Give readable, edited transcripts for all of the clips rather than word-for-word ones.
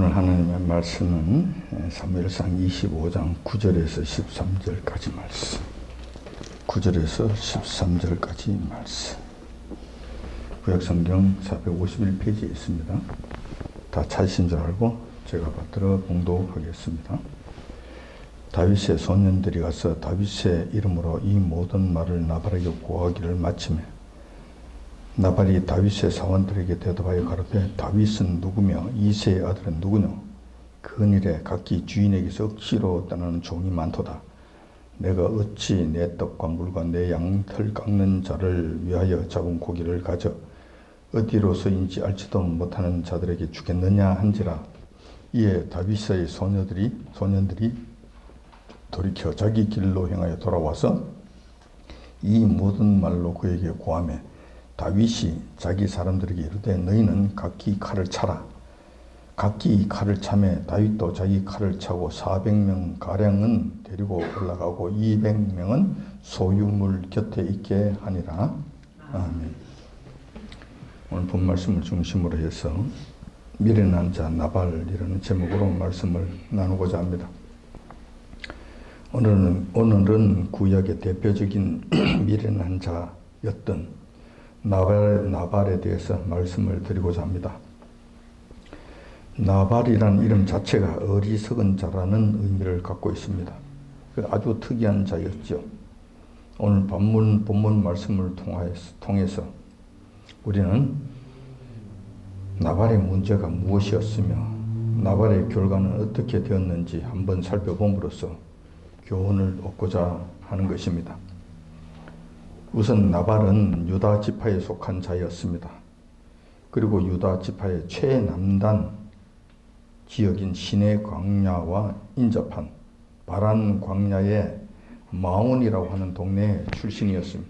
오늘 하나님의 말씀은 사무엘상 25장 9절에서 13절까지 말씀. 9절에서 13절까지 말씀. 구약성경 451페이지에 있습니다. 다 찾으신 줄 알고 제가 받들어 봉독하겠습니다. 다윗의 소년들이 가서 다윗의 이름으로 이 모든 말을 나발에게 고하기를 마치매 나발이 다윗의 사원들에게 대답하여 가로되 다윗은 누구며 이새의 아들은 누구뇨? 근일에 각기 주인에게서 억지로 떠나는 종이 많도다. 내가 어찌 내 떡과 물과 내 양털 깎는 자를 위하여 잡은 고기를 가져 어디로서인지 알지도 못하는 자들에게 주겠느냐 한지라. 이에 다윗의 소년들이 돌이켜 자기 길로 행하여 돌아와서 이 모든 말로 그에게 고하매 다윗이 자기 사람들에게 이르되 너희는 각기 칼을 차라. 각기 칼을 차매 다윗도 자기 칼을 차고 400명 가량은 데리고 올라가고 200명은 소유물 곁에 있게 하니라. 아멘. 오늘 본 말씀을 중심으로 해서 미련한 자 나발이라는 제목으로 말씀을 나누고자 합니다. 오늘은 구약의 대표적인 미련한 자였던 나발에 대해서 말씀을 드리고자 합니다. 나발이라는 이름 자체가 어리석은 자라는 의미를 갖고 있습니다. 아주 특이한 자였죠. 오늘 본문 말씀을 통해서 우리는 나발의 문제가 무엇이었으며 나발의 결과는 어떻게 되었는지 한번 살펴봄으로써 교훈을 얻고자 하는 것입니다. 우선 나발은 유다 지파에 속한 자였습니다. 그리고 유다 지파의 최남단 지역인 시내 광야와 인접한 바란 광야의 마온이라고 하는 동네 출신이었습니다.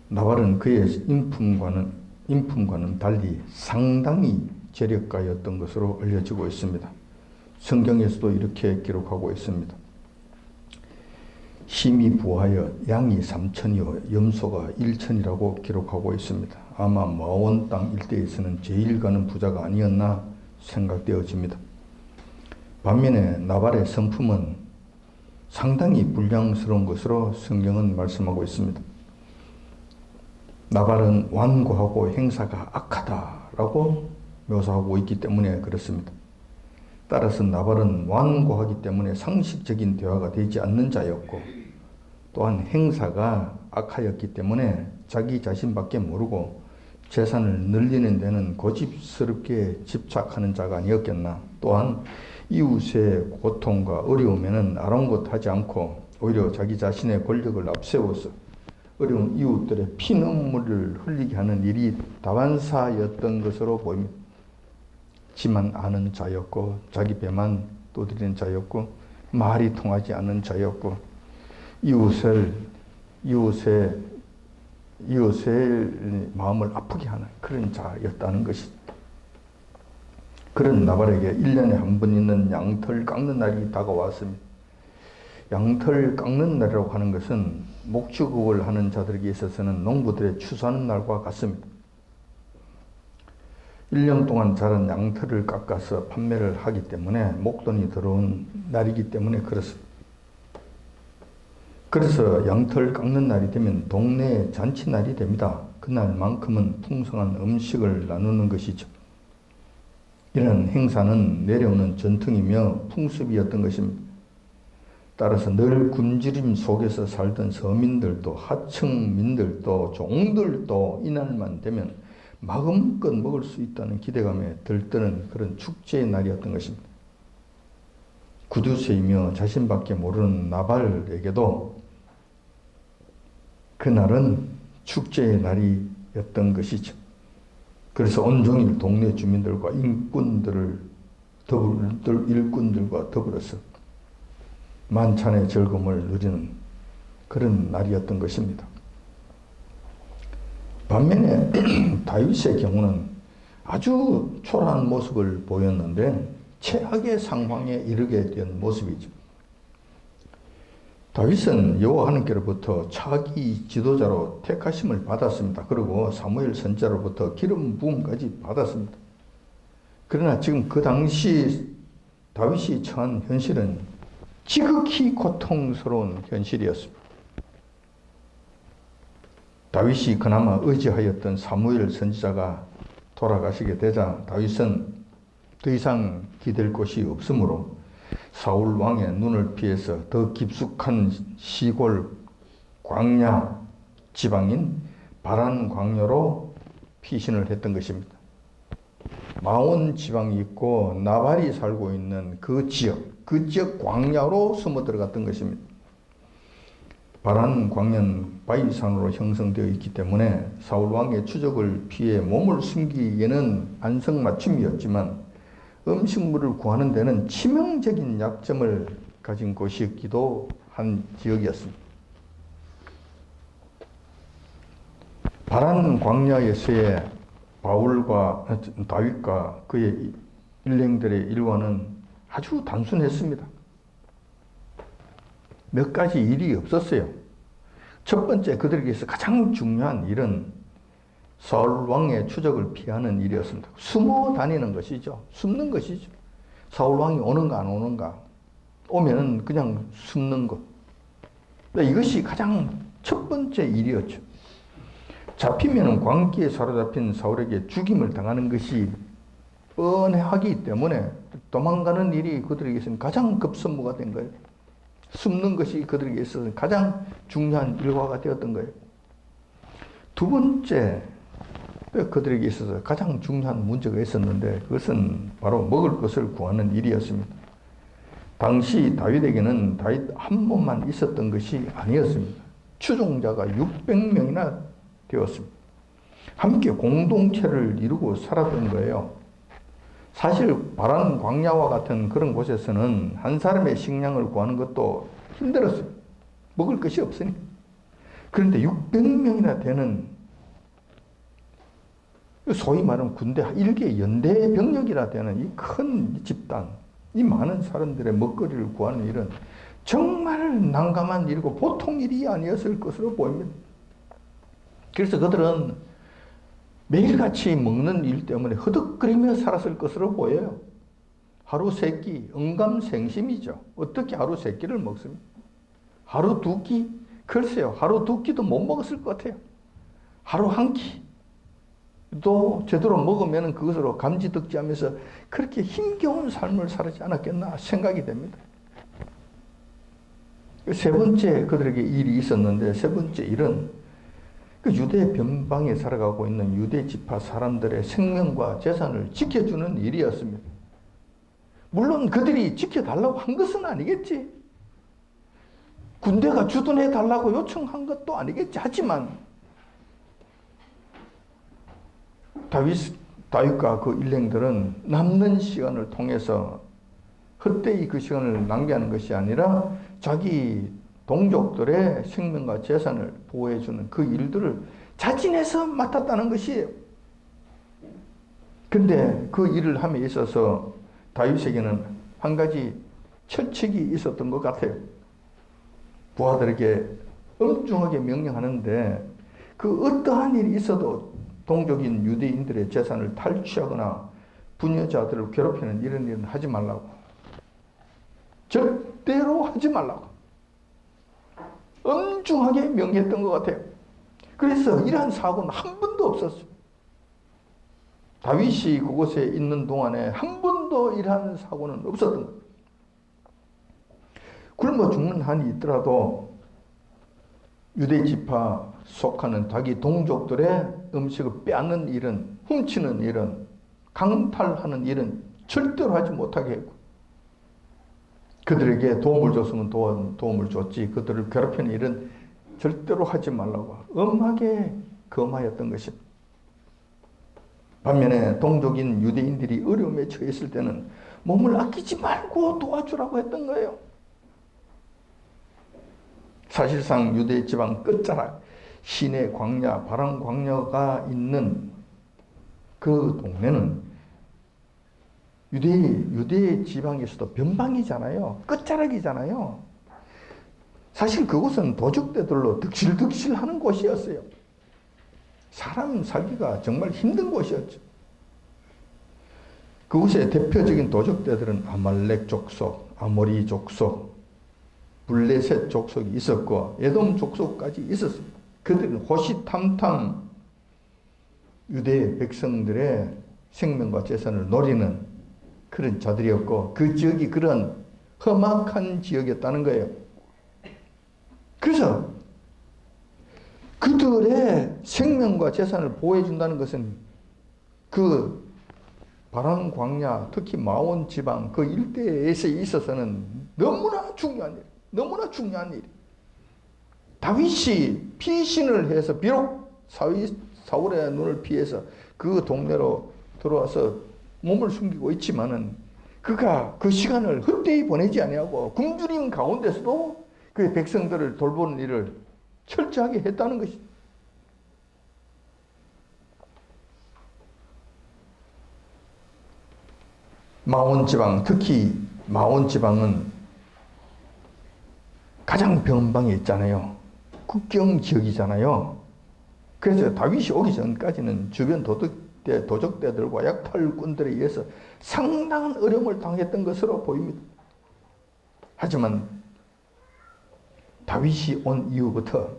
나발은 그의 인품과는 달리 상당히 재력가였던 것으로 알려지고 있습니다. 성경에서도 이렇게 기록하고 있습니다. 힘이 부하여 양이 3천이요 염소가 1천이라고 기록하고 있습니다. 아마 마온 땅 일대에서는 제일 가는 부자가 아니었나 생각되어집니다. 반면에 나발의 성품은 상당히 불량스러운 것으로 성경은 말씀하고 있습니다. 나발은 완고하고 행사가 악하다라고 묘사하고 있기 때문에 그렇습니다. 따라서 나발은 완고하기 때문에 상식적인 대화가 되지 않는 자였고 또한 행사가 악하였기 때문에 자기 자신밖에 모르고 재산을 늘리는 데는 고집스럽게 집착하는 자가 아니었겠나. 또한 이웃의 고통과 어려움에는 아랑곳하지 않고 오히려 자기 자신의 권력을 앞세워서 어려운 이웃들의 피눈물을 흘리게 하는 일이 다반사였던 것으로 보입니다. 지만 아는 자였고 자기 배만 떠들이는 자였고 말이 통하지 않는 자였고 이웃의 마음을 아프게 하는 그런 자였다는 것이죠. 그런 나발에게 1년에 한 번 있는 양털 깎는 날이 다가왔습니다. 양털 깎는 날이라고 하는 것은 목축업을 하는 자들에게 있어서는 농부들의 추수하는 날과 같습니다. 1년 동안 자란 양털을 깎아서 판매를 하기 때문에 목돈이 들어온 날이기 때문에 그렇습니다. 그래서 양털 깎는 날이 되면 동네 잔치날이 됩니다. 그날만큼은 풍성한 음식을 나누는 것이죠. 이런 행사는 내려오는 전통이며 풍습이었던 것입니다. 따라서 늘 굶주림 속에서 살던 서민들도 하층민들도 종들도 이날만 되면 마음껏 먹을 수 있다는 기대감에 들뜨는 그런 축제의 날이었던 것입니다. 구두쇠이며 자신밖에 모르는 나발에게도 그날은 축제의 날이었던 것이죠. 그래서 온종일 동네 주민들과 일꾼들과 더불어서 만찬의 즐거움을 누리는 그런 날이었던 것입니다. 반면에 다윗의 경우는 아주 초라한 모습을 보였는데 최악의 상황에 이르게 된 모습이죠. 다윗은 여호와 하나님께로부터 차기 지도자로 택하심을 받았습니다. 그리고 사무엘 선지자로부터 기름 부음까지 받았습니다. 그러나 지금 그 당시 다윗이 처한 현실은 지극히 고통스러운 현실이었습니다. 다윗이 그나마 의지하였던 사무엘 선지자가 돌아가시게 되자 다윗은 더 이상 기댈 곳이 없으므로 사울 왕의 눈을 피해서 더 깊숙한 시골 광야 지방인 바란 광야로 피신을 했던 것입니다. 마온 지방이 있고 나발이 살고 있는 그 지역 광야로 숨어 들어갔던 것입니다. 바란 광야는 바위산으로 형성되어 있기 때문에 사울 왕의 추적을 피해 몸을 숨기기에는 안성맞춤이었지만 음식물을 구하는 데는 치명적인 약점을 가진 곳이었기도 한 지역이었습니다. 바란 광야에서의 다윗과 그의 일행들의 일과는 아주 단순했습니다. 몇 가지 일이 없었어요. 첫 번째, 그들에게서 가장 중요한 일은 사울 왕의 추적을 피하는 일이었습니다. 숨어 다니는 것이죠. 숨는 것이죠. 사울 왕이 오는가 안 오는가. 오면은 그냥 숨는 것. 이것이 가장 첫 번째 일이었죠. 잡히면은 광기에 사로잡힌 사울에게 죽임을 당하는 것이 뻔하기 때문에 도망가는 일이 그들에게서는 가장 급선무가 된 거예요. 숨는 것이 그들에게 있어서 가장 중요한 일과가 되었던 거예요. 두 번째, 그들에게 있어서 가장 중요한 문제가 있었는데 그것은 바로 먹을 것을 구하는 일이었습니다. 당시 다윗에게는 다윗 한 몸만 있었던 것이 아니었습니다. 추종자가 600명이나 되었습니다. 함께 공동체를 이루고 살았던 거예요. 사실 바란 광야와 같은 그런 곳에서는 한 사람의 식량을 구하는 것도 힘들었어요. 먹을 것이 없으니. 그런데 600명이나 되는 소위 말하는 군대 일개 연대 병력이라 되는 이 큰 집단, 이 많은 사람들의 먹거리를 구하는 일은 정말 난감한 일이고 보통 일이 아니었을 것으로 보입니다. 그래서 그들은 매일같이 먹는 일 때문에 허덕거리며 살았을 것으로 보여요. 하루 세 끼, 언감생심이죠. 어떻게 하루 세 끼를 먹습니까? 하루 두 끼? 글쎄요, 하루 두 끼도 못 먹었을 것 같아요. 하루 한 끼도 제대로 먹으면 그것으로 감지덕지하면서 그렇게 힘겨운 삶을 살지 않았겠나 생각이 됩니다. 세 번째 그들에게 일이 있었는데, 세 번째 일은 그 유대 변방에 살아가고 있는 유대 지파 사람들의 생명과 재산을 지켜주는 일이었습니다. 물론 그들이 지켜달라고 한 것은 아니겠지. 군대가 주둔해 달라고 요청한 것도 아니겠지. 하지만 다윗과 그 일행들은 남는 시간을 통해서 헛되이 그 시간을 낭비하는 것이 아니라 자기 동족들의 생명과 재산을 보호해주는 그 일들을 자진해서 맡았다는 것이에요. 그런데 그 일을 함에 있어서 다윗에게는 한 가지 철칙이 있었던 것 같아요. 부하들에게 엄중하게 명령하는데 그 어떠한 일이 있어도 동족인 유대인들의 재산을 탈취하거나 부녀자들을 괴롭히는 이런 일은 하지 말라고. 절대로 하지 말라고. 엄중하게 명했던 것 같아요. 그래서 이러한 사고는 한 번도 없었어요. 다윗이 그곳에 있는 동안에 한 번도 이러한 사고는 없었던 거예요. 굶어 죽는 한이 있더라도 유대 지파 속하는 자기 동족들의 음식을 빼앗는 일은, 훔치는 일은, 강탈하는 일은 절대로 하지 못하게 했고, 그들에게 도움을 줬으면 도움을 줬지 그들을 괴롭히는 일은 절대로 하지 말라고 엄하게 금하였던 것입니다. 반면에 동족인 유대인들이 어려움에 처했을 때는 몸을 아끼지 말고 도와주라고 했던 거예요. 사실상 유대 지방 끝자락 시내 광야, 바란 광야가 있는 그 동네는 유대 지방에서도 변방이잖아요. 끝자락이잖아요. 사실 그곳은 도적대들로 득실득실하는 곳이었어요. 사람 살기가 정말 힘든 곳이었죠. 그곳의 대표적인 도적대들은 아말렉 족속, 아모리 족속, 블레셋 족속이 있었고 에돔 족속까지 있었습니다. 그들은 호시탐탐 유대 백성들의 생명과 재산을 노리는 그런 자들이었고 그 지역이 그런 험악한 지역이었다는 거예요. 그래서 그들의 생명과 재산을 보호해 준다는 것은 그 바람 광야, 특히 마온 지방 그 일대에서 있어서는 너무나 중요한 일, 너무나 중요한 일. 다윗이 피신을 해서 비록 사울의 눈을 피해서 그 동네로 들어와서 몸을 숨기고 있지만은 그가 그 시간을 헛되이 보내지 아니하고 굶주림 가운데서도 그 백성들을 돌보는 일을 철저하게 했다는 것이. 마온 지방, 특히 마온 지방은 가장 변방에 있잖아요. 국경 지역이잖아요. 그래서 다윗이 오기 전까지는 주변 도적대들과 약탈꾼들에 의해서 상당한 어려움을 당했던 것으로 보입니다. 하지만 다윗이 온 이후부터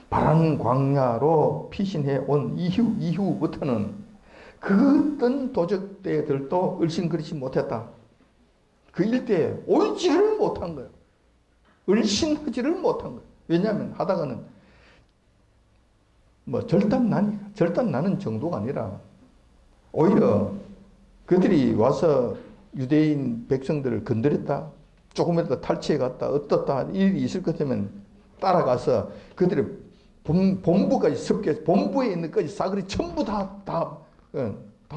바란 광야로 피신해 온 이후부터는 그 어떤 도적대들도 을신거리지 못했다. 그 일대에 옳지를 못한 거예요. 을신하지를 못한 거예요. 왜냐하면 하다가는 절단 나는 정도가 아니라 오히려 그들이 와서 유대인 백성들을 건드렸다, 조금이라도 탈취해 갔다, 어떻다 일이 있을 것 같으면 따라가서 그들의 본부까지 습게 본부에 있는 것까지 싸그리 전부 다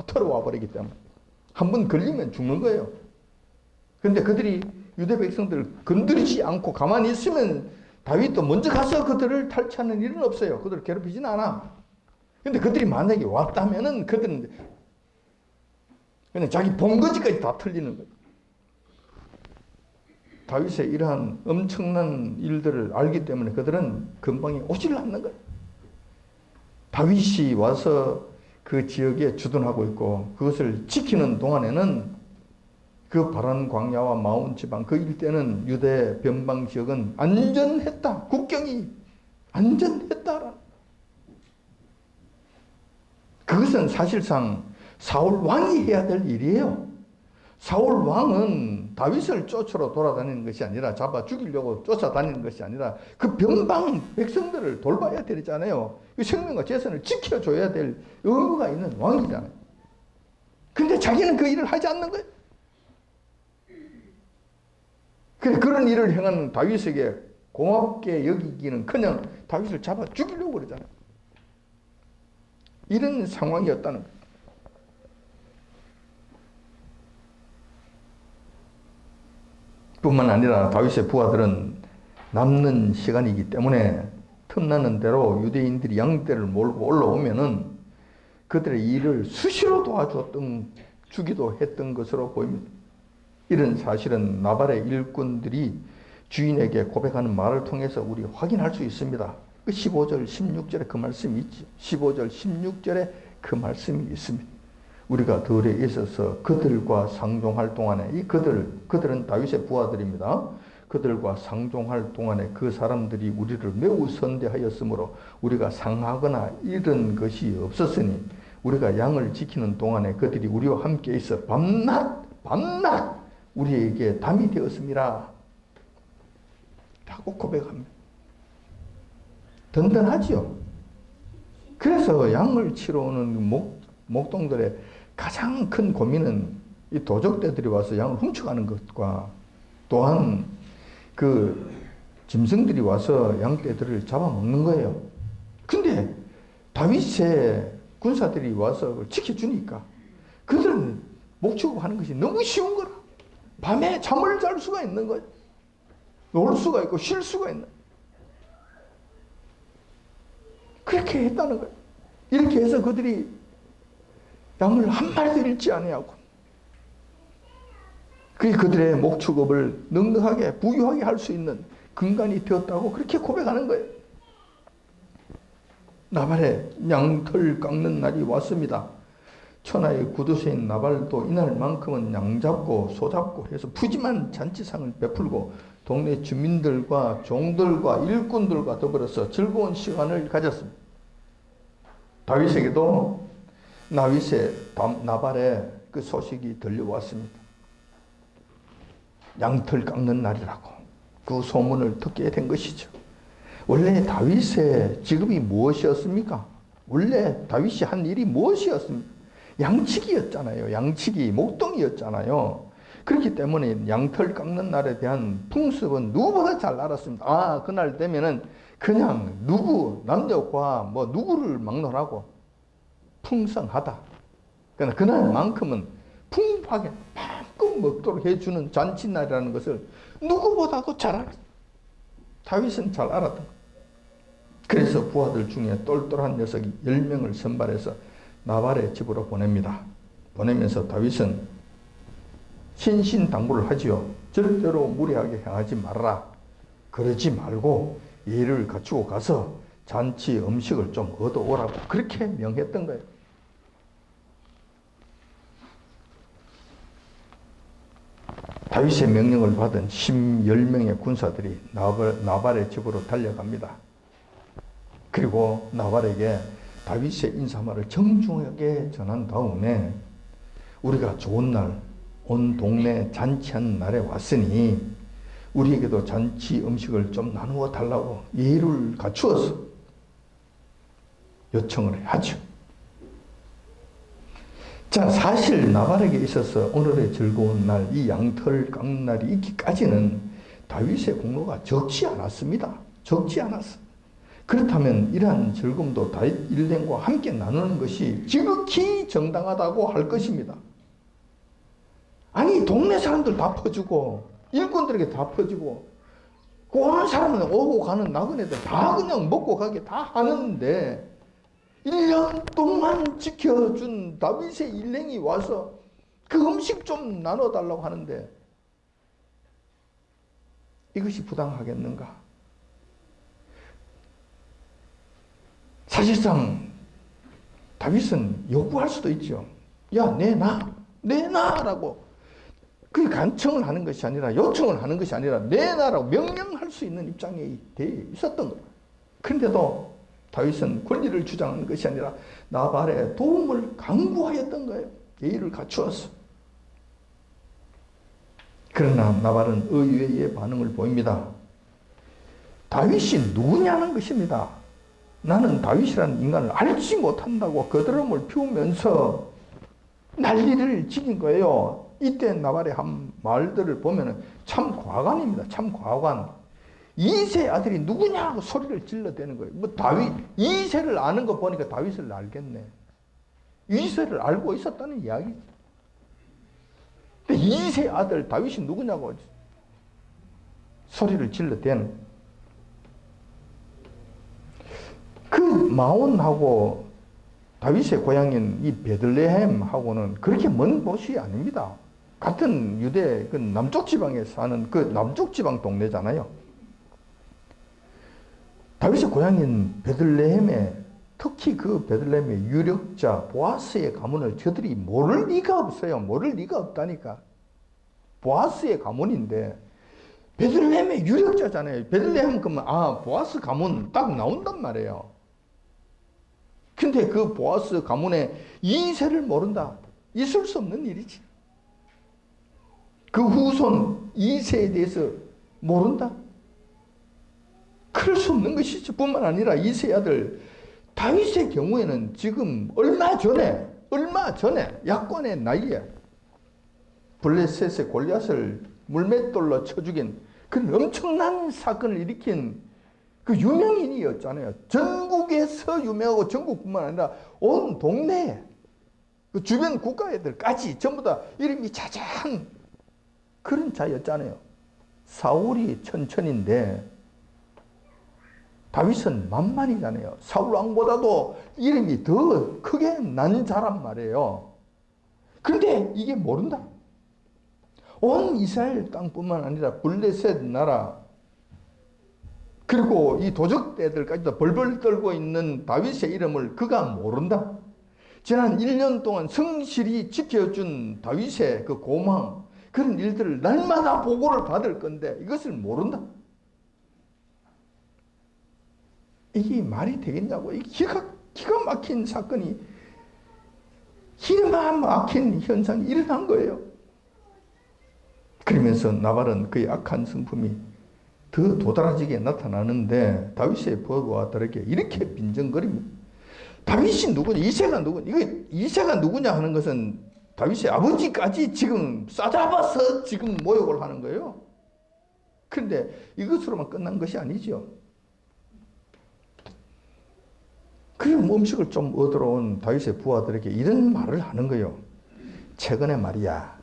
털어와 버리기 때문에 한 번 걸리면 죽는 거예요. 그런데 그들이 유대 백성들을 건드리지 않고 가만히 있으면 다윗도 먼저 가서 그들을 탈취하는 일은 없어요. 그들을 괴롭히지는 않아. 근데 그들이 만약에 왔다면은 그들은 그냥 자기 본거지까지 다 털리는 거예요. 다윗의 이러한 엄청난 일들을 알기 때문에 그들은 금방에 오지를 않는 거예요. 다윗이 와서 그 지역에 주둔하고 있고 그것을 지키는 동안에는 그 바란 광야와 마온 지방 그 일대는 유대 변방 지역은 안전했다. 국경이 안전했다. 그것은 사실상 사울 왕이 해야 될 일이에요. 사울 왕은 다윗을 쫓으러 돌아다니는 것이 아니라 잡아 죽이려고 쫓아다니는 것이 아니라 그 변방 백성들을 돌봐야 되잖아요. 생명과 재산을 지켜줘야 될 의무가 있는 왕이잖아요. 근데 자기는 그 일을 하지 않는 거예요. 그런 일을 행하는 다윗에게 고맙게 여기기는 그냥 다윗을 잡아 죽이려고 그러잖아요. 이런 상황이었다는 거예요. 뿐만 아니라 다윗의 부하들은 남는 시간이기 때문에 틈나는 대로 유대인들이 양떼를 몰고 올라오면은 그들의 일을 수시로 주기도 했던 것으로 보입니다. 이런 사실은 나발의 일꾼들이 주인에게 고백하는 말을 통해서 우리 확인할 수 있습니다. 그 15절, 16절에 그 말씀이 있지. 15절, 16절에 그 말씀이 있습니다. 우리가 들에 있어서 그들과 상종할 동안에 그들은 다윗의 부하들입니다. 그들과 상종할 동안에 그 사람들이 우리를 매우 선대하였으므로 우리가 상하거나 이런 것이 없었으니 우리가 양을 지키는 동안에 그들이 우리와 함께 있어 밤낮 우리에게 담이 되었습니다. 라고 고백합니다. 든든하지요. 그래서 양을 치러 오는 목동들의 가장 큰 고민은 이 도적대들이 와서 양을 훔쳐가는 것과 또한 그 짐승들이 와서 양떼들을 잡아먹는 거예요. 근데 다윗의 군사들이 와서 지켜주니까 그들은 목축하는 것이 너무 쉬운 거라. 밤에 잠을 잘 수가 있는 거예요. 놀 수가 있고 쉴 수가 있는. 그렇게 했다는 거예요. 이렇게 해서 그들이 양을 한 마리도 잃지 아니하고 그들의 목축업을 넉넉하게 부유하게 할 수 있는 근간이 되었다고 그렇게 고백하는 거예요. 나발의 양털 깎는 날이 왔습니다. 천하의 구두쇠인 나발도 이날만큼은 양잡고 소잡고 해서 푸짐한 잔치상을 베풀고 동네 주민들과 종들과 일꾼들과 더불어서 즐거운 시간을 가졌습니다. 다윗에게도 나발의 그 소식이 들려왔습니다. 양털 깎는 날이라고 그 소문을 듣게 된 것이죠. 원래 다윗의 직업이 무엇이었습니까? 원래 다윗이 한 일이 무엇이었습니까? 양치기였잖아요. 양치기, 목동이었잖아요. 그렇기 때문에 양털 깎는 날에 대한 풍습은 누구보다 잘 알았습니다. 아, 그날 되면은 그냥 남녀과 뭐 누구를 막론하고 풍성하다. 그러나 그날만큼은 풍부하게 마음껏 먹도록 해주는 잔치날이라는 것을 누구보다도 잘 알았어요. 다윗은 잘 알았던 거예요. 그래서 부하들 중에 똘똘한 녀석이 10명을 선발해서 나발의 집으로 보냅니다. 보내면서 다윗은 신신당부를 하지요. 절대로 무리하게 행하지 말아라. 그러지 말고 예를 갖추고 가서 잔치 음식을 좀 얻어오라고 그렇게 명했던 거예요. 다윗의 명령을 받은 10명의 군사들이 나발의 집으로 달려갑니다. 그리고 나발에게 다윗의 인사말을 정중하게 전한 다음에 우리가 좋은 날, 온 동네 잔치한 날에 왔으니 우리에게도 잔치 음식을 좀 나누어 달라고 예의를 갖추어서 요청을 하죠. 자, 사실 나발에게 있어서 오늘의 즐거운 날, 이 양털 깎는 날이 있기까지는 다윗의 공로가 적지 않았습니다. 적지 않았어. 그렇다면 이러한 즐거움도 다윗 일행과 함께 나누는 것이 지극히 정당하다고 할 것입니다. 아니, 동네 사람들 다 퍼주고 일꾼들에게 다 퍼주고 오는 사람은 오고 가는 나그네들 다 그냥 먹고 가게 다 하는데 1년 동안 지켜준 다윗의 일행이 와서 그 음식 좀 나눠달라고 하는데 이것이 부당하겠는가? 사실상 다윗은 요구할 수도 있죠. 야, 내놔라고. 그게 간청을 하는 것이 아니라 요청을 하는 것이 아니라 내놔라고 명령할 수 있는 입장에 돼 있었던 거예요. 그런데도 다윗은 권리를 주장하는 것이 아니라 나발의 도움을 강구하였던 거예요. 예의를 갖추었어. 그러나 나발은 의외의 반응을 보입니다. 다윗이 누구냐는 것입니다. 나는 다윗이라는 인간을 알지 못한다고 거드름을 피우면서 난리를 지긴 거예요. 이때 나발의 한 말들을 보면 참 과관입니다. 참 과관. 이세 아들이 누구냐고 소리를 질러대는 거예요. 뭐 다윗, 이세를 아는 거 보니까 다윗을 알겠네. 이세를 알고 있었다는 이야기지. 근데 이세 아들 다윗이 누구냐고 소리를 질러대는. 그 마온하고 다윗의 고향인 이 베들레헴하고는 그렇게 먼 곳이 아닙니다. 같은 유대 그 남쪽 지방에 사는 그 남쪽 지방 동네잖아요. 다윗의 고향인 베들레헴에 특히 그 베들레헴의 유력자 보아스의 가문을 저들이 모를 리가 없어요. 모를 리가 없다니까. 보아스의 가문인데 베들레헴의 유력자잖아요. 베들레헴 그러면 보아스 가문 딱 나온단 말이에요. 근데 그 보아스 가문의 이세를 모른다. 있을 수 없는 일이지. 그 후손 이세에 대해서 모른다. 그럴 수 없는 것이죠. 뿐만 아니라 이세 아들 다윗의 경우에는 지금 얼마 전에 약혼의 나이에 블레셋의 골리앗을 물맷돌로 쳐 죽인 그 엄청난 사건을 일으킨 그 유명인이었잖아요. 전국에서 유명하고 전국뿐만 아니라 온 동네에 그 주변 국가애들까지 전부 다 이름이 자자한 그런 자였잖아요. 사울이 천천인데 다윗은 만만이잖아요. 사울 왕보다도 이름이 더 크게 난 자란 말이에요. 그런데 이게 모른다. 온 이스라엘 땅뿐만 아니라 블레셋 나라 그리고 이 도적대들까지도 벌벌 떨고 있는 다윗의 이름을 그가 모른다. 지난 1년 동안 성실히 지켜준 다윗의 그 고망, 그런 일들을 날마다 보고를 받을 건데 이것을 모른다. 이게 말이 되겠냐고. 이게 기가 막힌 사건이, 기가 막힌 현상이 일어난 거예요. 그러면서 나발은 그의 악한 성품이 더 도드라지게 나타나는데 다윗의 부하와 다르게 이렇게 빈정거립니다. 다윗이 누구냐? 이새가 누구냐? 이거 이새가 누구냐 하는 것은 다윗의 아버지까지 지금 싸잡아서 지금 모욕을 하는 거예요. 그런데 이것으로만 끝난 것이 아니죠. 그리고 음식을 좀 얻으러 온 다윗의 부하들에게 이런 말을 하는 거예요. 최근에 말이야,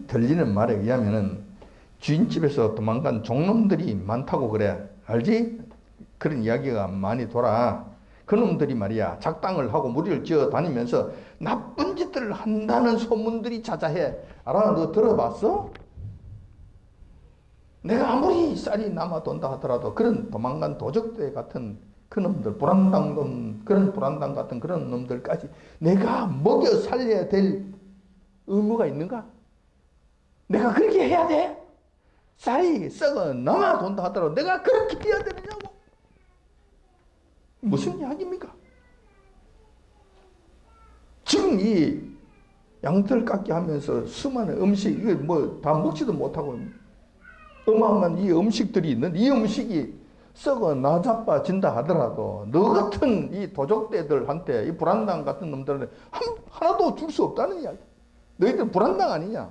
들리는 말에 의하면은 주인집에서 도망간 종놈들이 많다고 그래. 알지? 그런 이야기가 많이 돌아. 그놈들이 말이야, 작당을 하고 무리를 지어 다니면서 나쁜 짓들을 한다는 소문들이 자자해. 알아? 너 들어봤어? 내가 아무리 쌀이 남아 돈다 하더라도 그런 도망간 도적대 같은 그놈들, 그런 불안당 같은 그런 놈들까지 내가 먹여 살려야 될 의무가 있는가? 내가 그렇게 해야 돼? 쌀이 썩어 남아 돈다 하더라도 내가 그렇게 해야 되느냐고? 무슨 이야기입니까? 지금 이 양털 깎기 하면서 수많은 음식, 이거 뭐 다 먹지도 못하고 어마어마한 이 음식들이 있는데 이 음식이 썩어 나자빠진다 하더라도 너 같은 이 도적대들한테 이 불안당 같은 놈들한테 하나도 줄 수 없다는 이야기. 너희들 불안당 아니냐?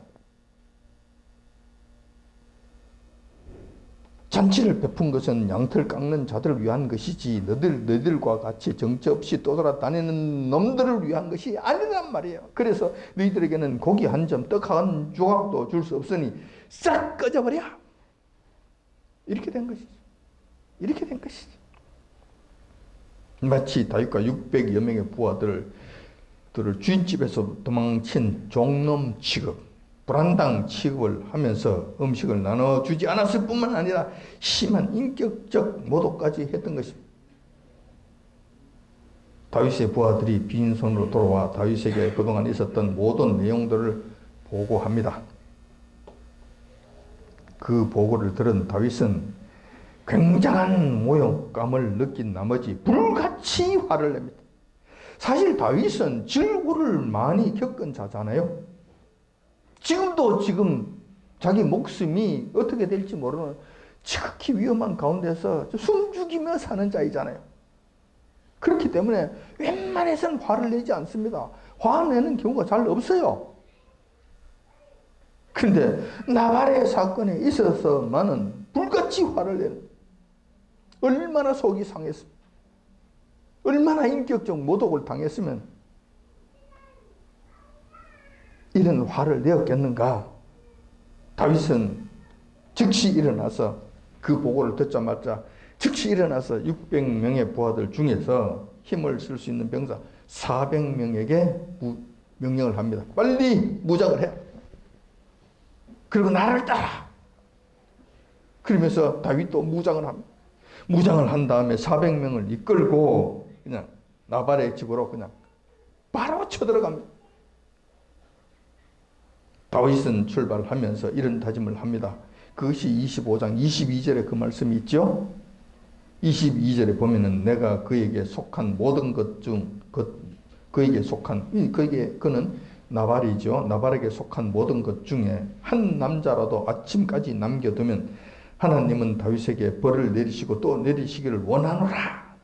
잔치를 베푼 것은 양털 깎는 자들을 위한 것이지 너희들과 같이 정처 없이 떠돌아다니는 놈들을 위한 것이 아니란 말이에요. 그래서 너희들에게는 고기 한 점, 떡 한 조각도 줄 수 없으니 싹 꺼져버려. 이렇게 된 것이죠. 이렇게 된 것이죠. 마치 다윗과 600여 명의 부하들을 주인집에서 도망친 종놈 취급, 불안당 취급을 하면서 음식을 나눠주지 않았을 뿐만 아니라 심한 인격적 모독까지 했던 것입니다. 다윗의 부하들이 빈손으로 돌아와 다윗에게 그동안 있었던 모든 내용들을 보고합니다. 그 보고를 들은 다윗은 굉장한 모욕감을 느낀 나머지 불같이 화를 냅니다. 사실 다윗은 질고를 많이 겪은 자잖아요. 지금도 자기 목숨이 어떻게 될지 모르는 지극히 위험한 가운데서 숨죽이며 사는 자이잖아요. 그렇기 때문에 웬만해서는 화를 내지 않습니다. 화내는 경우가 잘 없어요. 그런데 나발의 사건에 있어서만은 불같이 화를 내는, 얼마나 속이 상했습니까? 얼마나 인격적 모독을 당했으면 이런 화를 내었겠는가? 다윗은 즉시 일어나서 그 보고를 듣자마자 즉시 일어나서 600명의 부하들 중에서 힘을 쓸 수 있는 병사 400명에게 명령을 합니다. 빨리 무장을 해. 그리고 나를 따라. 그러면서 다윗도 무장을 합니다. 무장을 한 다음에 400명을 이끌고 그냥 나발의 집으로 그냥 바로 쳐들어갑니다. 다윗은 출발하면서 이런 다짐을 합니다. 그것이 25장 22절에 그 말씀이 있죠. 22절에 보면은 내가 그에게 속한 모든 것 중 그는 나발이죠. 나발에게 속한 모든 것 중에 한 남자라도 아침까지 남겨두면 하나님은 다윗에게 벌을 내리시고 또 내리시기를 원하노라.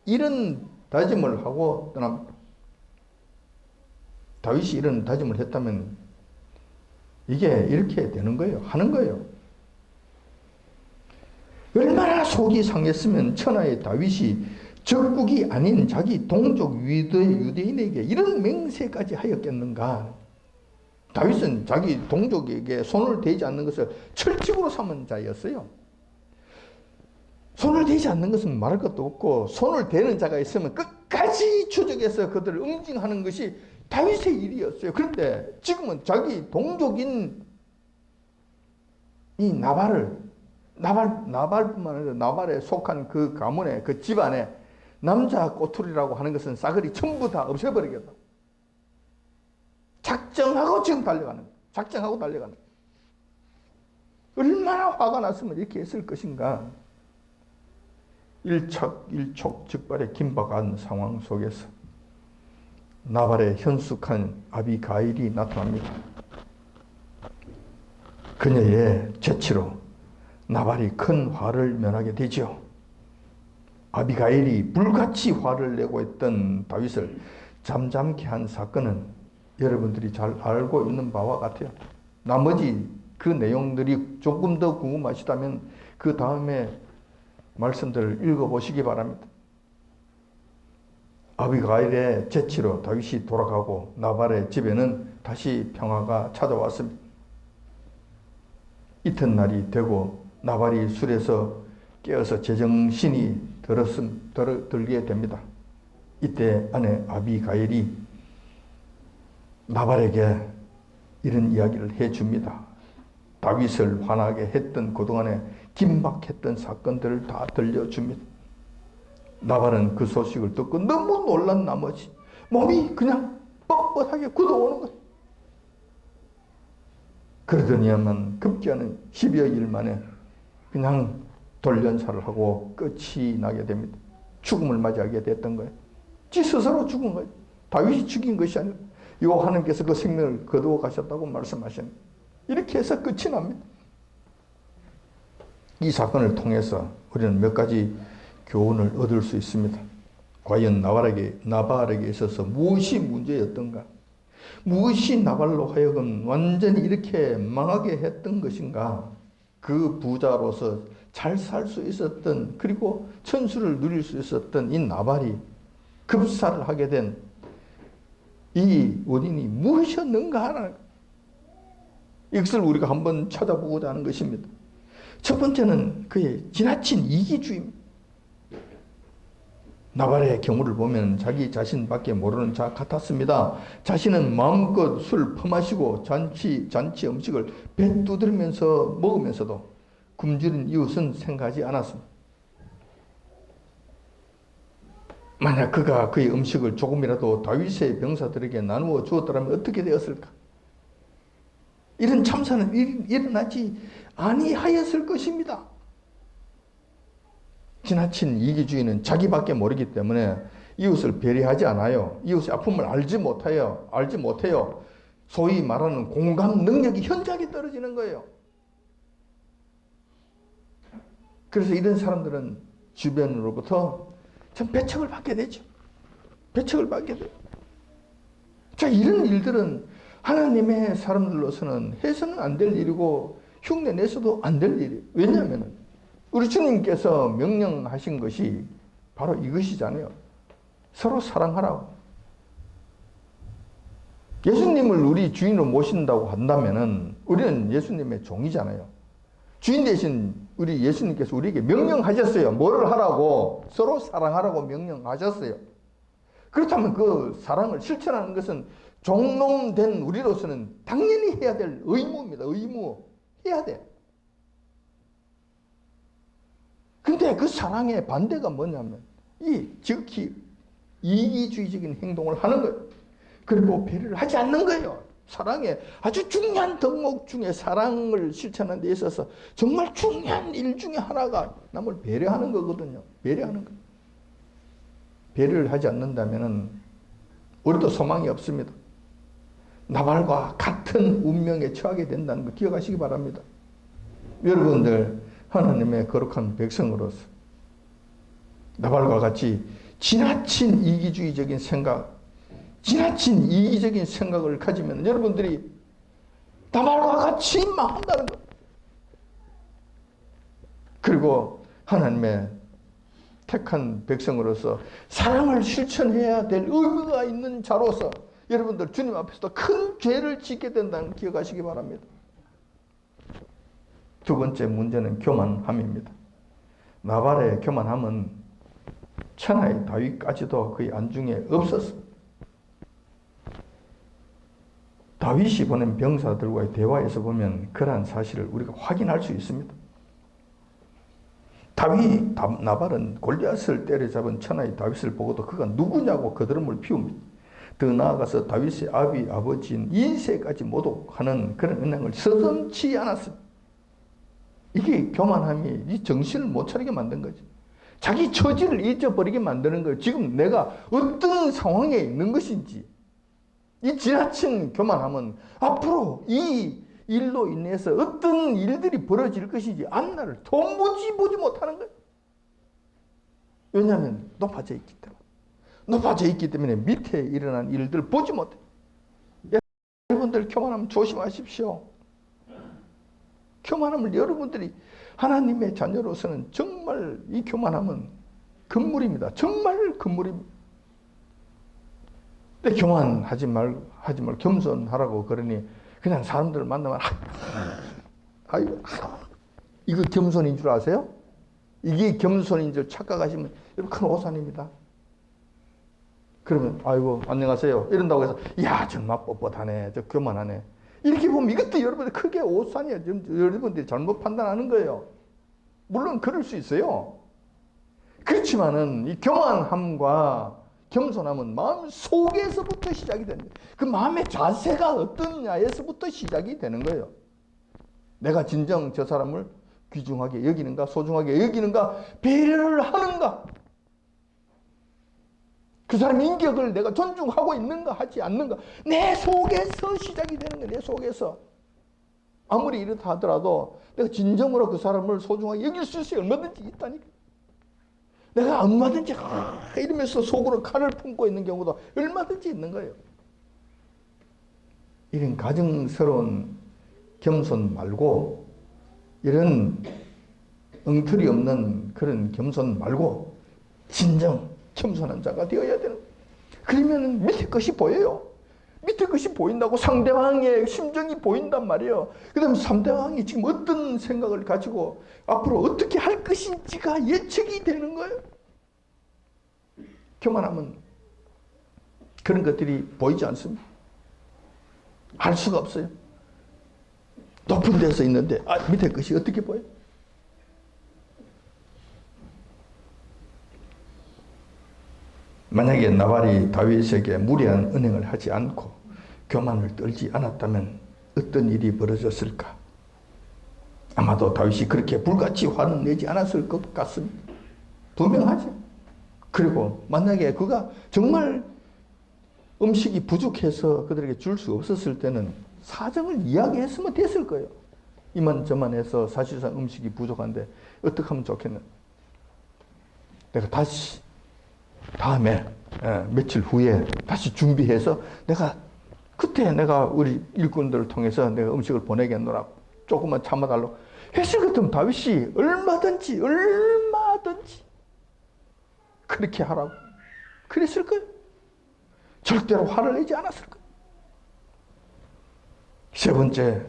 이런 다짐을 하고 떠납니다. 다윗이 이런 다짐을 했다면 이게 이렇게 되는 거예요. 하는 거예요. 얼마나 속이 상했으면 천하의 다윗이 적국이 아닌 자기 동족 유대인에게 이런 맹세까지 하였겠는가. 다윗은 자기 동족에게 손을 대지 않는 것을 철칙으로 삼은 자였어요. 손을 대지 않는 것은 말할 것도 없고 손을 대는 자가 있으면 끝까지 추적해서 그들을 응징하는 것이 다윗의 일이었어요. 그런데 지금은 자기 동족인 이 나발뿐만 아니라 나발에 속한 그 가문에 그 집안에 남자 꼬투리라고 하는 것은 싸그리 전부 다 없애버리겠다. 작정하고 지금 달려가는 거예요. 작정하고 달려가는 거예요. 얼마나 화가 났으면 이렇게 했을 것인가. 일촉즉발의 긴박한 상황 속에서 나발의 현숙한 아비가일이 나타납니다. 그녀의 재치로 나발이 큰 화를 면하게 되죠. 아비가일이 불같이 화를 내고 있던 다윗을 잠잠케 한 사건은 여러분들이 잘 알고 있는 바와 같아요. 나머지 그 내용들이 조금 더 궁금하시다면 그 다음에 말씀들을 읽어보시기 바랍니다. 아비가일의 재치로 다윗이 돌아가고 나발의 집에는 다시 평화가 찾아왔습니다. 이튿날이 되고 나발이 술에서 깨어서 제정신이 들게 됩니다. 이때 아내 아비가일이 나발에게 이런 이야기를 해줍니다. 다윗을 화나게 했던 그동안에 긴박했던 사건들을 다 들려줍니다. 나발은 그 소식을 듣고 너무 놀란 나머지 몸이 그냥 뻣뻣하게 굳어오는 거예요. 그러더니만 급기야는 10여 일 만에 그냥 돌연사를 하고 끝이 나게 됩니다. 죽음을 맞이하게 됐던 거예요. 지 스스로 죽은 거예요. 다윗이 죽인 것이 아니라 여호와 하나님께서 그 생명을 거두어 가셨다고 말씀하시는 이렇게 해서 끝이 납니다. 이 사건을 통해서 우리는 몇 가지 교훈을 얻을 수 있습니다. 과연 나발에게 있어서 무엇이 문제였던가? 무엇이 나발로 하여금 완전히 이렇게 망하게 했던 것인가? 그 부자로서 잘 살 수 있었던, 그리고 천수를 누릴 수 있었던 이 나발이 급사를 하게 된 이 원인이 무엇이었는가 하는, 이것을 우리가 한번 찾아보고자 하는 것입니다. 첫 번째는 그의 지나친 이기주의입니다. 나발의 경우를 보면 자기 자신밖에 모르는 자 같았습니다. 자신은 마음껏 술 퍼마시고 잔치 음식을 배 두드리면서 먹으면서도 굶주린 이웃은 생각하지 않았습니다. 만약 그가 그의 음식을 조금이라도 다윗의 병사들에게 나누어 주었더라면 어떻게 되었을까? 이런 참사는 일어나지 아니하였을 것입니다. 지나친 이기주의는 자기밖에 모르기 때문에 이웃을 배려하지 않아요. 이웃의 아픔을 알지 못해요. 소위 말하는 공감 능력이 현저하게 떨어지는 거예요. 그래서 이런 사람들은 주변으로부터 참 배척을 받게 되죠. 배척을 받게 돼요. 자, 이런 일들은 하나님의 사람들로서는 해서는 안 될 일이고 흉내 내서도 안 될 일이에요. 왜냐하면 우리 주님께서 명령하신 것이 바로 이것이잖아요. 서로 사랑하라고. 예수님을 우리 주인으로 모신다고 한다면은 우리는 예수님의 종이잖아요. 주인 대신 우리 예수님께서 우리에게 명령하셨어요. 뭐를 하라고? 서로 사랑하라고 명령하셨어요. 그렇다면 그 사랑을 실천하는 것은 종놈된 우리로서는 당연히 해야 될 의무입니다. 의무. 해야 돼. 근데 그 사랑의 반대가 뭐냐면 지극히 이기주의적인 행동을 하는 거예요. 그리고 배려를 하지 않는 거예요. 사랑의 아주 중요한 덕목 중에 사랑을 실천하는 데 있어서 정말 중요한 일 중에 하나가 남을 배려하는 거거든요. 배려하는 거. 배려를 하지 않는다면 우리도 소망이 없습니다. 나발과 같은 운명에 처하게 된다는 거 기억하시기 바랍니다. 여러분들 하나님의 거룩한 백성으로서 나발과 같이 지나친 이기적인 생각을 가지면 여러분들이 나발과 같이 망한다는 것. 그리고 하나님의 택한 백성으로서 사랑을 실천해야 될 의무가 있는 자로서 여러분들 주님 앞에서도 큰 죄를 짓게 된다는 걸 기억하시기 바랍니다. 두 번째 문제는 교만함입니다. 나발의 교만함은 천하의 다윗까지도 그의 안중에 없었습니다. 다윗이 보낸 병사들과의 대화에서 보면 그러한 사실을 우리가 확인할 수 있습니다. 나발은 골리앗을 때려잡은 천하의 다윗을 보고도 그가 누구냐고 거드름을 피웁니다. 더 나아가서 다윗의 아버지인 이새까지 모독하는 그런 은행을 서슴지 않았습니다. 이게 교만함이 이 정신을 못 차리게 만든 거지. 자기 처지를 잊어버리게 만드는 거예요. 지금 내가 어떤 상황에 있는 것인지. 이 지나친 교만함은 앞으로 이 일로 인해서 어떤 일들이 벌어질 것인지 앞날을 도무지 보지 못하는 거예요. 왜냐하면 높아져 있기 때문에. 높아져 있기 때문에 밑에 일어난 일들을 보지 못해. 여러분들 교만함 조심하십시오. 교만함을 여러분들이 하나님의 자녀로서는 정말 이 교만함은 금물입니다. 정말 금물입니다. 근데 교만하지 말고 겸손하라고 그러니 그냥 사람들을 만나면 이거 겸손인 줄 아세요? 이게 겸손인 줄 착각하시면 여러분 큰 오산입니다. 그러면 아이고 안녕하세요 이런다고 해서 야 정말 뻣뻣하네 저 교만하네 이렇게 보면 이것도 여러분들 크게 오산이에요. 여러분들이 잘못 판단하는 거예요. 물론 그럴 수 있어요. 그렇지만은 이 교만함과 겸손함은 마음 속에서부터 시작이 되는 거예요. 그 마음의 자세가 어떠냐에서부터 시작이 되는 거예요. 내가 진정 저 사람을 귀중하게 여기는가 소중하게 여기는가 배려를 하는가 그 사람 인격을 내가 존중하고 있는가 하지 않는가 내 속에서 시작이 되는 거예요. 내 속에서 아무리 이렇다 하더라도 내가 진정으로 그 사람을 소중하게 여길 수 있어요. 얼마든지 있다니까. 내가 얼마든지 이러면서 속으로 칼을 품고 있는 경우도 얼마든지 있는 거예요. 이런 가증스러운 겸손 말고 이런 엉터리 없는 그런 겸손 말고 진정 겸손한 자가 되어야 되는 거예요. 그러면 밑에 것이 보여요. 밑에 것이 보인다고 상대방의 심정이 보인단 말이에요. 그 다음에 상대방이 지금 어떤 생각을 가지고 앞으로 어떻게 할 것인지가 예측이 되는 거예요. 교만하면 그런 것들이 보이지 않습니다. 알 수가 없어요. 높은 데서 있는데 밑에 것이 어떻게 보여요? 만약에 나발이 다윗에게 무례한 은행을 하지 않고 교만을 떨지 않았다면 어떤 일이 벌어졌을까? 아마도 다윗이 그렇게 불같이 화는 내지 않았을 것 같습니다. 분명하죠. 그리고 만약에 그가 정말 음식이 부족해서 그들에게 줄 수 없었을 때는 사정을 이야기했으면 됐을 거예요. 이만저만 해서 사실상 음식이 부족한데 어떻게 하면 좋겠나? 내가 다시 다음에 며칠 후에 다시 준비해서 그때 내가 우리 일꾼들을 통해서 내가 음식을 보내겠노라 조금만 참아달라고 했을 것 같으면 다윗이 얼마든지 그렇게 하라고 그랬을 거예요. 절대로 화를 내지 않았을 거예요. 세 번째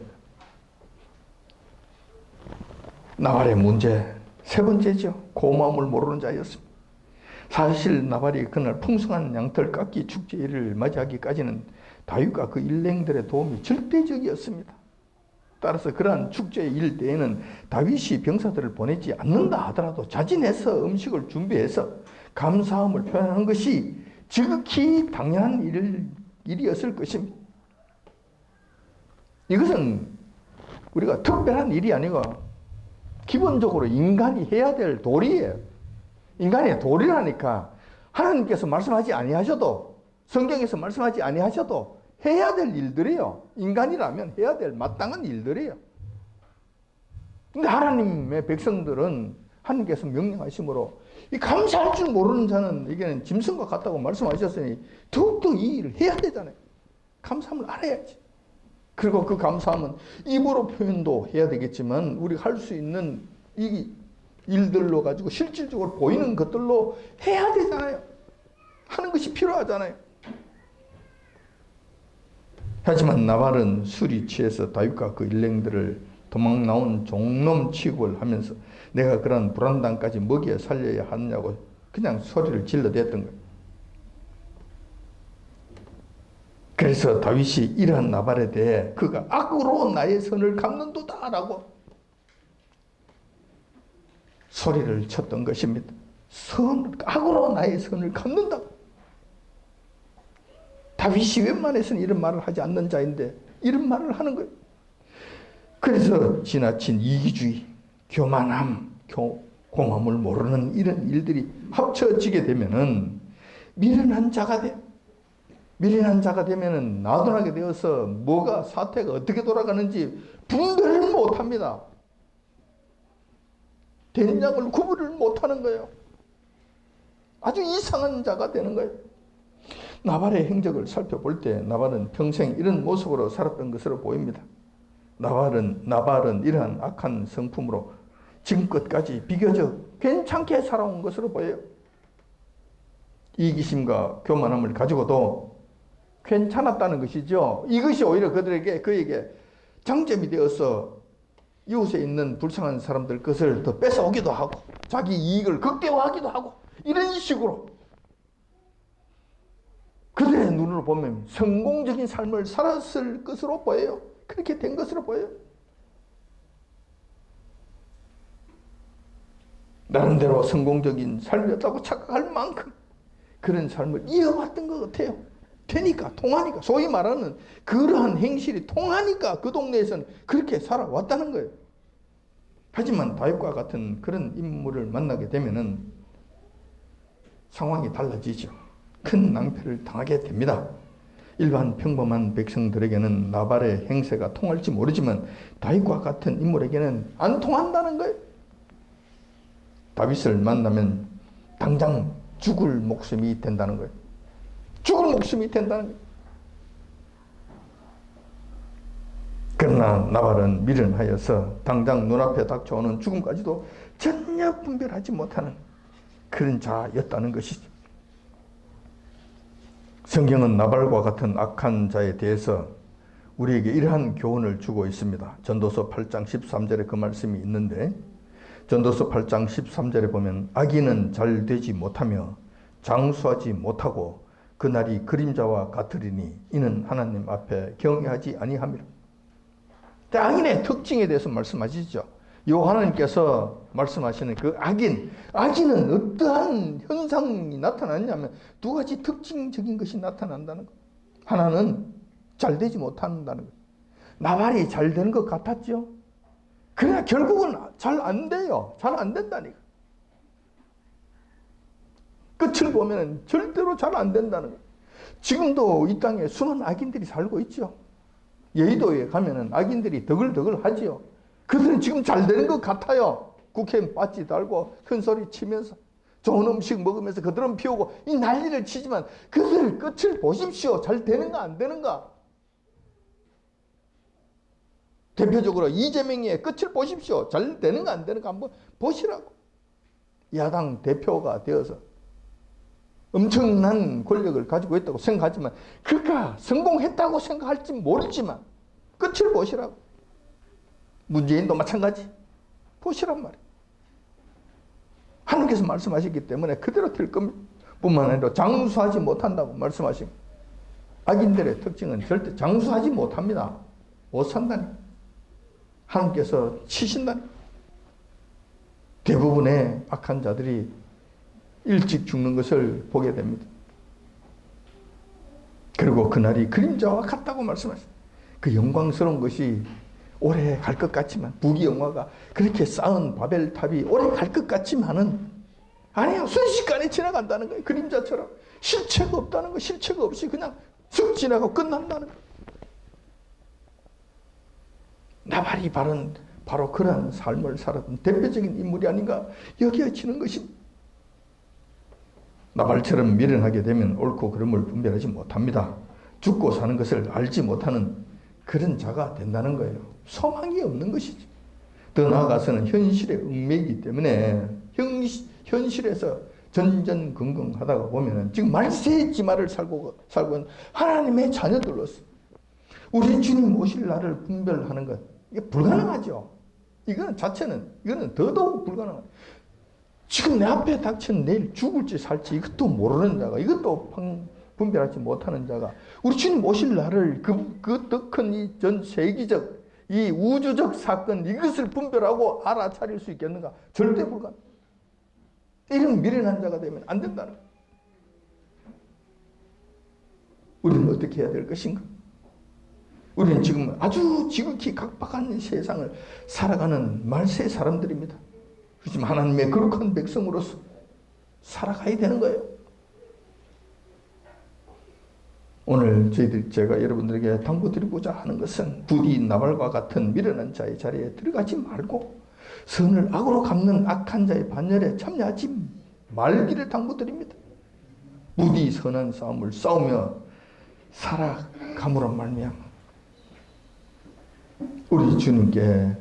나발의 문제 세 번째죠. 고마움을 모르는 자였습니다. 사실 나발이 그날 풍성한 양털 깎기 축제를 맞이하기까지는 다윗과 그 일행들의 도움이 절대적이었습니다. 따라서 그러한 축제 일 때에는 다윗이 병사들을 보내지 않는다 하더라도 자진해서 음식을 준비해서 감사함을 표현하는 것이 지극히 당연한 일이었을 것입니다. 이것은 우리가 특별한 일이 아니고 기본적으로 인간이 해야 될 도리예요. 인간의 도리라니까 하나님께서 말씀하지 아니하셔도 성경에서 말씀하지 아니하셔도 해야 될 일들이에요. 인간이라면 해야 될 마땅한 일들이에요. 근데 하나님의 백성들은 하나님께서 명령하심으로 이 감사할 줄 모르는 자는 이게는 짐승과 같다고 말씀하셨으니 더욱더 이 일을 해야 되잖아요. 감사함을 알아야지. 그리고 그 감사함은 입으로 표현도 해야 되겠지만 우리가 할 수 있는 이 일들로 가지고 실질적으로 보이는 것들로 해야 되잖아요. 하는 것이 필요하잖아요. 하지만 나발은 술이 취해서 다윗과 그 일행들을 도망 나온 종놈 취급을 하면서 내가 그런 불안당까지 먹여 살려야 하느냐고 그냥 소리를 질러댔던 거예요. 그래서 다윗이 이러한 나발에 대해 그가 악으로 나의 선을 갚는도다 라고 소리를 쳤던 것입니다. 악으로 나의 선을 갚는다. 다윗이 웬만해서는 이런 말을 하지 않는 자인데 이런 말을 하는 거예요. 그래서 지나친 이기주의, 교만함, 공함을 모르는 이런 일들이 합쳐지게 되면은 미련한 자가 돼. 미련한 자가 되면은 나도나게 되어서 뭐가 사태가 어떻게 돌아가는지 분별을 못합니다. 된장을 구분을 못하는 거예요. 아주 이상한 자가 되는 거예요. 나발의 행적을 살펴볼 때 나발은 평생 이런 모습으로 살았던 것으로 보입니다. 나발은 이러한 악한 성품으로 지금껏까지 비교적 괜찮게 살아온 것으로 보여요. 이기심과 교만함을 가지고도 괜찮았다는 것이죠. 이것이 오히려 그에게 장점이 되어서 이웃에 있는 불쌍한 사람들 것을 더 뺏어오기도 하고 자기 이익을 극대화하기도 하고 이런 식으로 그들의 눈으로 보면 성공적인 삶을 살았을 것으로 보여요. 그렇게 된 것으로 보여요. 나름대로 성공적인 삶이었다고 착각할 만큼 그런 삶을 이어왔던 것 같아요. 되니까, 통하니까, 소위 말하는 그러한 행실이 통하니까 그 동네에서는 그렇게 살아왔다는 거예요. 하지만 다윗과 같은 그런 인물을 만나게 되면은 상황이 달라지죠. 큰 낭패를 당하게 됩니다. 일반 평범한 백성들에게는 나발의 행세가 통할지 모르지만 다윗과 같은 인물에게는 안 통한다는 거예요. 다윗을 만나면 당장 죽을 목숨이 된다는 거예요. 죽을 목숨이 된다는 거예요. 그러나 나발은 미련하여서 당장 눈앞에 닥쳐오는 죽음까지도 전혀 분별하지 못하는 그런 자였다는 것이죠. 성경은 나발과 같은 악한 자에 대해서 우리에게 이러한 교훈을 주고 있습니다. 전도서 8장 13절에 그 말씀이 있는데 전도서 8장 13절에 보면 악인은 잘 되지 못하며 장수하지 못하고 그날이 그림자와 같으리니 이는 하나님 앞에 경외하지 아니함이라. 악인의 특징에 대해서 말씀하시죠. 하나님께서 말씀하시는 그 악인은 어떠한 현상이 나타나냐면 두 가지 특징적인 것이 나타난다는 것. 하나는 잘 되지 못한다는 것. 나발이 잘 되는 것 같았죠. 그러나 결국은 잘 안 돼요. 잘 안 된다니까. 끝을 보면 절대로 잘 안 된다는 것. 지금도 이 땅에 수많은 악인들이 살고 있죠. 여의도에 가면은 악인들이 더글더글 하지요. 그들은 지금 잘 되는 것 같아요. 국회의원 빠지 달고 큰 소리 치면서 좋은 음식 먹으면서 그들은 피우고 이 난리를 치지만 그들 끝을 보십시오. 잘 되는가 안 되는가. 대표적으로 이재명의 끝을 보십시오. 잘 되는가 안 되는가 한번 보시라고. 야당 대표가 되어서 엄청난 권력을 가지고 있다고 생각하지만 그가 성공했다고 생각할지 모르지만 끝을 보시라고. 문재인도 마찬가지. 보시란 말이에요. 하나님께서 말씀하셨기 때문에 그대로 될 겁니다. 뿐만 아니라 장수하지 못한다고 말씀하신 악인들의 특징은 절대 장수하지 못합니다. 못 산다니. 하나님께서 치신다니. 대부분의 악한 자들이 일찍 죽는 것을 보게 됩니다. 그리고 그날이 그림자와 같다고 말씀하셨어요. 그 영광스러운 것이 오래 갈 것 같지만 부귀영화가 그렇게 쌓은 바벨탑이 오래 갈 것 같지만은 아니야. 순식간에 지나간다는 거예요. 그림자처럼. 실체가 없다는 거예요. 실체가 없이 그냥 슥 지나가고 끝난다는 거예요. 나발이 바로 그런 삶을 살았던 대표적인 인물이 아닌가 여겨지는 것입니다. 나발처럼 미련하게 되면 옳고 그름을 분별하지 못합니다. 죽고 사는 것을 알지 못하는 그런 자가 된다는 거예요. 소망이 없는 것이죠. 더 나아가서는 현실의 얽매이기 때문에 현실에서 전전긍긍하다가 보면 지금 말세지마를 살고 있는 하나님의 자녀들로서 우리 주님 오실 날을 분별하는 것, 이게 불가능하죠. 이거는 더더욱 불가능하죠. 지금 내 앞에 닥친 내일 죽을지 살지 이것도 모르는 자가, 이것도 분별하지 못하는 자가 우리 주님 오실 날을 그 더 큰 이 전 세계적 이 우주적 사건 이것을 분별하고 알아차릴 수 있겠는가? 절대 불가능. 이런 미련한 자가 되면 안 된다는 거예요. 우리는 어떻게 해야 될 것인가? 우리는 지금 아주 지극히 각박한 세상을 살아가는 말세 사람들입니다. 그렇지만 하나님의 거룩한 백성으로서 살아가야 되는 거예요. 오늘 제가 여러분들에게 당부드리고자 하는 것은 부디 나발과 같은 미련한 자의 자리에 들어가지 말고 선을 악으로 갚는 악한 자의 반열에 참여하지 말기를 당부드립니다. 부디 선한 싸움을 싸우며 살아감으로 말미암아 우리 주님께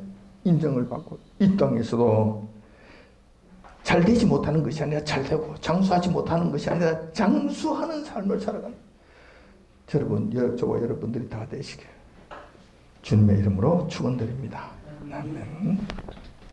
인정을 받고 이 땅에서도 잘 되지 못하는 것이 아니라 잘 되고 장수하지 못하는 것이 아니라 장수하는 삶을 살아가는 저와 여러분들이 다 되시길 주님의 이름으로 축원드립니다. 아멘.